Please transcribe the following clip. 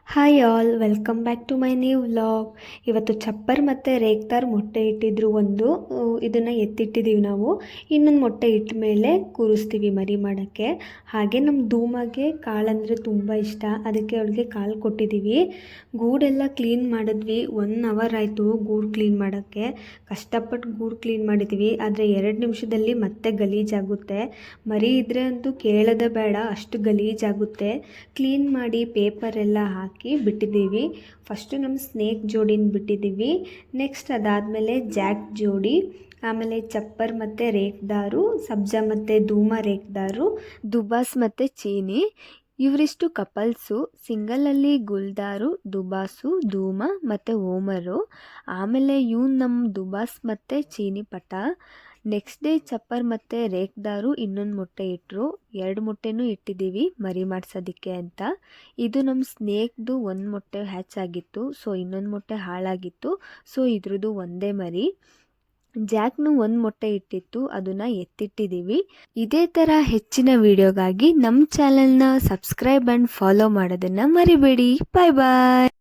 Hi all, welcome back to my new vlog. ಇವತ್ತು ಚಪ್ಪರ್ ಮತ್ತು ರೇಗ್ತಾರ್ ಮೊಟ್ಟೆ ಇಟ್ಟಿದ್ರು. ಇದನ್ನು ಎತ್ತಿಟ್ಟಿದ್ದೀವಿ ನಾವು. ಇನ್ನೊಂದು ಮೊಟ್ಟೆ ಇಟ್ಟ ಮೇಲೆ ಕೂರಿಸ್ತೀವಿ ಮರಿ ಮಾಡೋಕ್ಕೆ. ಹಾಗೆ ನಮ್ಮ ಧೂಮಗೆ ಕಾಳಂದರೆ ತುಂಬ ಇಷ್ಟ, ಅದಕ್ಕೆ ಅವಳಿಗೆ ಕಾಳು ಕೊಟ್ಟಿದ್ದೀವಿ. ಗೂಡೆಲ್ಲ ಕ್ಲೀನ್ ಮಾಡಿದ್ವಿ. 1 ಅವರ್ ಆಯಿತು ಗೂಡು ಕ್ಲೀನ್ ಮಾಡೋಕ್ಕೆ. ಕಷ್ಟಪಟ್ಟು ಗೂಡು ಕ್ಲೀನ್ ಮಾಡಿದ್ವಿ, ಆದರೆ 2 ನಿಮಿಷದಲ್ಲಿ ಮತ್ತೆ ಗಲೀಜಾಗುತ್ತೆ. ಮರಿ ಇದ್ದರೆ ಅಂತೂ ಕೇಳೋದೇ ಬೇಡ, ಅಷ್ಟು ಗಲೀಜಾಗುತ್ತೆ. ಕ್ಲೀನ್ ಮಾಡಿ ಪೇಪರೆಲ್ಲ ಹಾಕಿ ಬಿಟ್ಟಿದ್ದೀವಿ. ಫಸ್ಟು ನಮ್ಮ ಸ್ನೇಕ್ ಜೋಡಿನ ಬಿಟ್ಟಿದ್ದೀವಿ. ನೆಕ್ಸ್ಟ್ ಅದಾದಮೇಲೆ ಜಾಕ್ ಜೋಡಿ, ಆಮೇಲೆ ಚಪ್ಪರ್ ಮತ್ತು ರೇಕ್ದಾರು, ಸಬ್ಜಾ ಮತ್ತು ಧೂಮ ರೇಕ್ದಾರು, ದುಬಾಸ್ ಮತ್ತು ಚೀನಿ. ಇವರಿಷ್ಟು ಕಪಲ್ಸು. ಸಿಂಗಲಲ್ಲಿ ಗುಲ್ದಾರು, ದುಬಾಸು, ಧೂಮ ಮತ್ತು ಓಮರು. ಆಮೇಲೆ ನಮ್ಮ ದುಬಾಸ್ ಮತ್ತು ಚೀನಿ ಪಟ. ನೆಕ್ಸ್ಟ್ ಡೇ ಚಪ್ಪರ್ ಮತ್ತು ರೇಕ್ದಾರು ಇನ್ನೊಂದು ಮೊಟ್ಟೆ ಇಟ್ಟರು. 2 ಮೊಟ್ಟೆನೂ ಇಟ್ಟಿದ್ದೀವಿ ಮರಿ ಮಾಡ್ಸೋದಕ್ಕೆ ಅಂತ. ಇದು ನಮ್ಮ ಸ್ನೇಕ್ದು 1 ಮೊಟ್ಟೆ ಹ್ಯಾಚ್ ಆಗಿತ್ತು, ಸೊ ಇನ್ನೊಂದು ಮೊಟ್ಟೆ ಹಾಳಾಗಿತ್ತು. ಸೊ ಇದ್ರದ್ದು ಒಂದೇ ಮರಿ. ಜಾಕ್ನು 1 ಮೊಟ್ಟೆ ಇಟ್ಟಿತ್ತು, ಅದನ್ನು ಎತ್ತಿಟ್ಟಿದ್ದೀವಿ. ಇದೇ ಥರ ಹೆಚ್ಚಿನ ವಿಡಿಯೋಗಾಗಿ ನಮ್ಮ ಚಾನಲ್ನ ಸಬ್ಸ್ಕ್ರೈಬ್ ಆ್ಯಂಡ್ ಫಾಲೋ ಮಾಡೋದನ್ನು ಮರಿಬೇಡಿ. ಬಾಯ್ ಬಾಯ್.